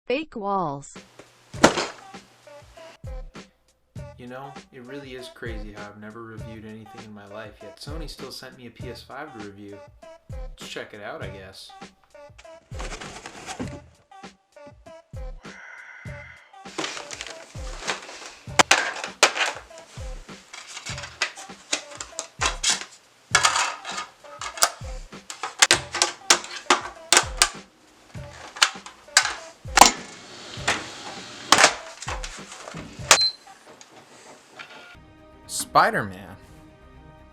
Fake walls. You know, it really is crazy how I've never reviewed anything in my life, yet Sony still sent me a PS5 to review. Let's check it out, I guess. Spider-Man.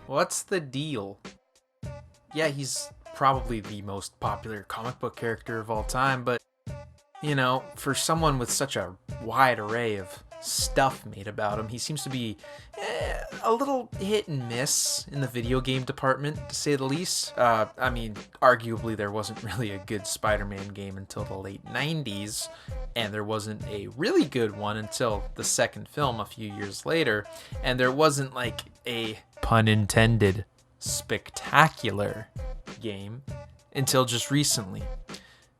What's the deal? Yeah, he's probably the most popular comic book character of all time, but, you know, for someone with such a wide array of stuff made about him, he seems to be a little hit and miss in the video game department, to say the least. I mean, arguably there wasn't really a good Spider-Man game until the late 90s, and there wasn't a really good one until the second film a few years later, and there wasn't like a, pun intended, spectacular game until just recently.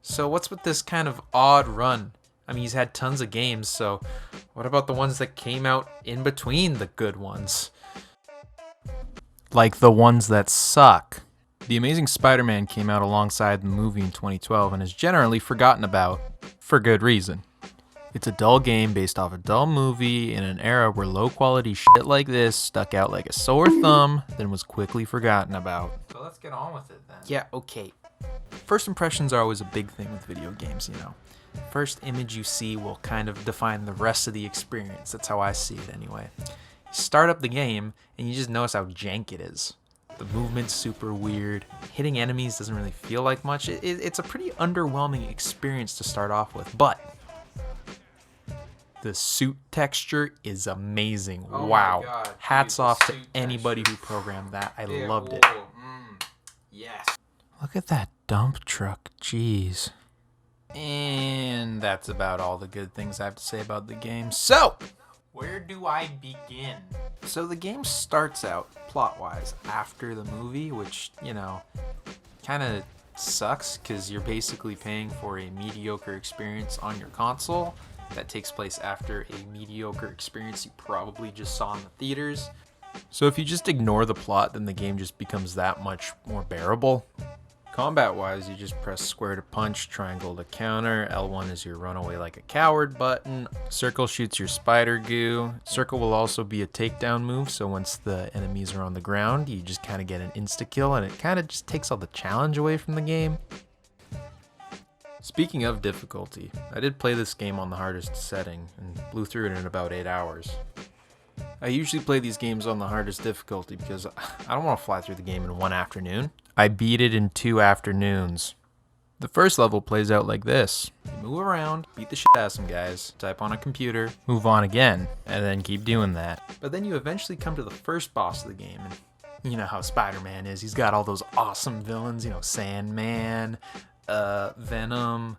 So what's with this kind of odd run? I mean, he's had tons of games, so what about the ones that came out in between the good ones? Like the ones that suck. The Amazing Spider-Man came out alongside the movie in 2012 and is generally forgotten about, for good reason. It's a dull game based off a dull movie in an era where low-quality shit like this stuck out like a sore thumb, then was quickly forgotten about. So let's get on with it then. Yeah, okay. First impressions are always a big thing with video games, you know. First image you see will kind of define the rest of the experience. That's how I see it anyway. You start up the game and you just notice how jank it is. The movement's super weird. Hitting enemies doesn't really feel like much. It's a pretty underwhelming experience to start off with, but the suit texture is amazing. Oh wow. God, hats off to anybody who programmed that. I loved it. Yes. Look at that dump truck. Jeez. And that's about all the good things I have to say about the game. So, where do I begin? So the game starts out, plot-wise, after the movie, which, you know, kind of sucks because you're basically paying for a mediocre experience on your console that takes place after a mediocre experience you probably just saw in the theaters. So if you just ignore the plot, then the game just becomes that much more bearable. Combat-wise, you just press square to punch, triangle to counter, L1 is your run away like a coward button, circle shoots your spider goo. Circle will also be a takedown move, so once the enemies are on the ground, you just kind of get an insta-kill, and it kind of just takes all the challenge away from the game. Speaking of difficulty, I did play this game on the hardest setting, and blew through it in about 8 hours. I usually play these games on the hardest difficulty because I don't want to fly through the game in one afternoon. I beat it in 2 afternoons. The first level plays out like this. You move around, beat the shit out of some guys, type on a computer, move on again, and then keep doing that. But then you eventually come to the first boss of the game, and you know how Spider-Man is. He's got all those awesome villains, you know, Sandman, Venom,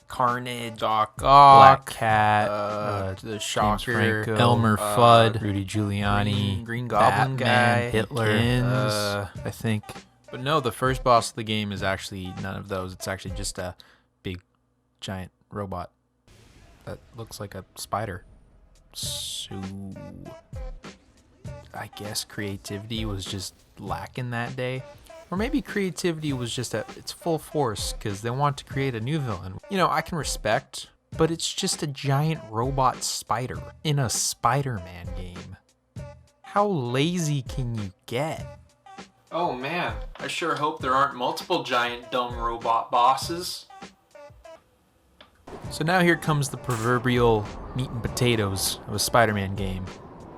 Carnage, Doc Ock, Black Cat, the Shocker, Elmer Fudd, Rudy Giuliani, Green Goblin Batman, guy, Hitler, I think. But no, the first boss of the game is actually none of those. It's actually just a big, giant robot that looks like a spider. So, I guess creativity was just lacking that day. Or maybe creativity was just at its full force because they want to create a new villain. You know, I can respect, but it's just a giant robot spider in a Spider-Man game. How lazy can you get? Oh man, I sure hope there aren't multiple giant dumb robot bosses. So now here comes the proverbial meat and potatoes of a Spider-Man game.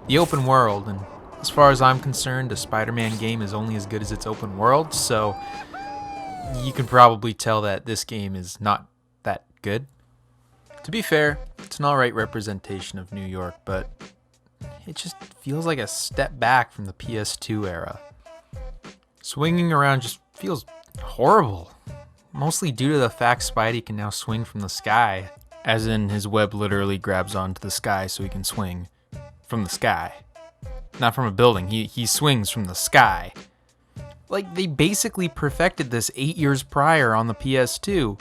The open world, and as far as I'm concerned, a Spider-Man game is only as good as its open world, so you can probably tell that this game is not that good. To be fair, it's an alright representation of New York, but it just feels like a step back from the PS2 era. Swinging around just feels horrible, mostly due to the fact Spidey can now swing from the sky, as in his web literally grabs onto the sky so he can swing from the sky. Not from a building, he swings from the sky. Like, they basically perfected this 8 years prior on the PS2.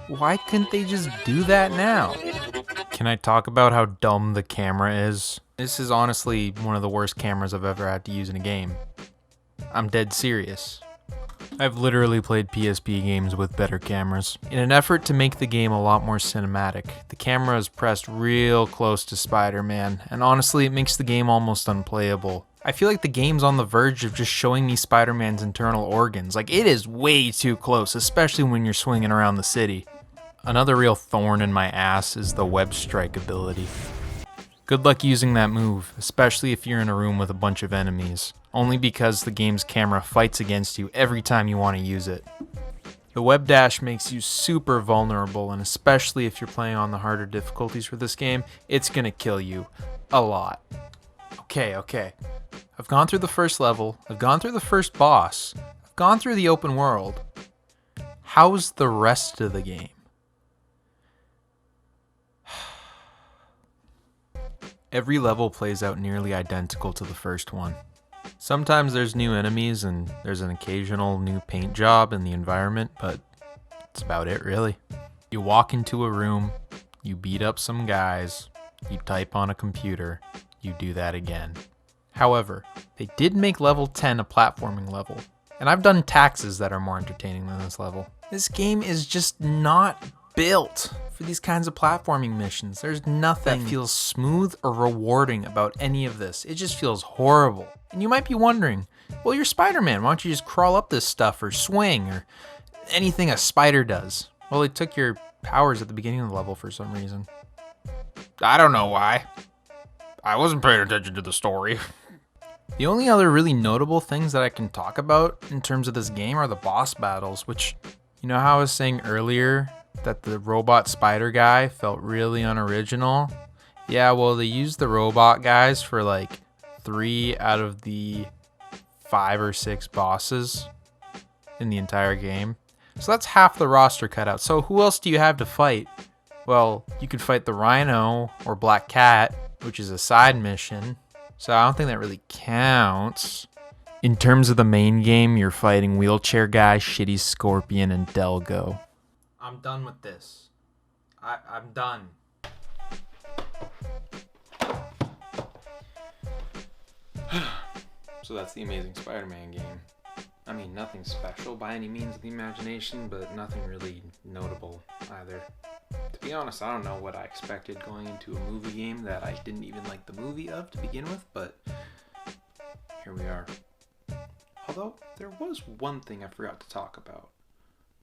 Why couldn't they just do that now? Can I talk about how dumb the camera is? This is honestly one of the worst cameras I've ever had to use in a game. I'm dead serious. I've literally played PSP games with better cameras. In an effort to make the game a lot more cinematic, the camera is pressed real close to Spider-Man, and honestly it makes the game almost unplayable. I feel like the game's on the verge of just showing me Spider-Man's internal organs. Like, it is way too close, especially when you're swinging around the city. Another real thorn in my ass is the web strike ability. Good luck using that move, especially if you're in a room with a bunch of enemies, only because the game's camera fights against you every time you want to use it. The web dash makes you super vulnerable, and especially if you're playing on the harder difficulties for this game, it's gonna kill you a lot. Okay. I've gone through the first level, I've gone through the first boss, I've gone through the open world. How's the rest of the game? Every level plays out nearly identical to the first one. Sometimes there's new enemies and there's an occasional new paint job in the environment, but that's about it really. You walk into a room, you beat up some guys, you type on a computer, you do that again. However, they did make level 10 a platforming level, and I've done taxes that are more entertaining than this level. This game is just not built for these kinds of platforming missions. There's nothing that feels smooth or rewarding about any of this. It just feels horrible. And you might be wondering, well, you're Spider-Man, why don't you just crawl up this stuff or swing or anything a spider does? Well, they took your powers at the beginning of the level for some reason. I don't know why. I wasn't paying attention to the story. The only other really notable things that I can talk about in terms of this game are the boss battles, which, you know how I was saying earlier that the robot spider guy felt really unoriginal? Yeah, well, they used the robot guys for like 3 out of the 5 or 6 bosses in the entire game. So that's half the roster cut out. So who else do you have to fight? Well, you could fight the Rhino or Black Cat, which is a side mission. So I don't think that really counts. In terms of the main game, you're fighting Wheelchair Guy, Shitty Scorpion, and Delgo. I'm done with this. I'm done. So that's the Amazing Spider-Man game. I mean, nothing special by any means of the imagination, but nothing really notable either. To be honest, I don't know what I expected going into a movie game that I didn't even like the movie of to begin with, but here we are. Although, there was one thing I forgot to talk about.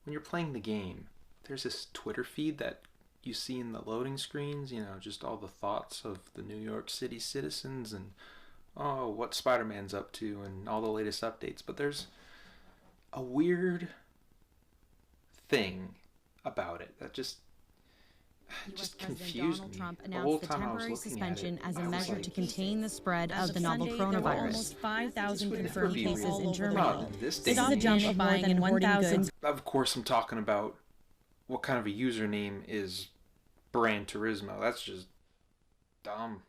When you're playing the game, there's this Twitter feed that you see in the loading screens, you know, just all the thoughts of the New York City citizens and, oh, what Spider-Man's up to and all the latest updates. But there's a weird thing about it that just confused me. Trump The whole announced the time I was temporary looking suspension at it, as a I was measure like, to contain the spread of the novel Sunday, there were coronavirus. almost 5,000 This would confirmed never be cases real. in Not Germany. in this This day is a and jump age. of more than 1,000. Of course, I'm talking about what kind of a username is Brand Turismo. That's just dumb.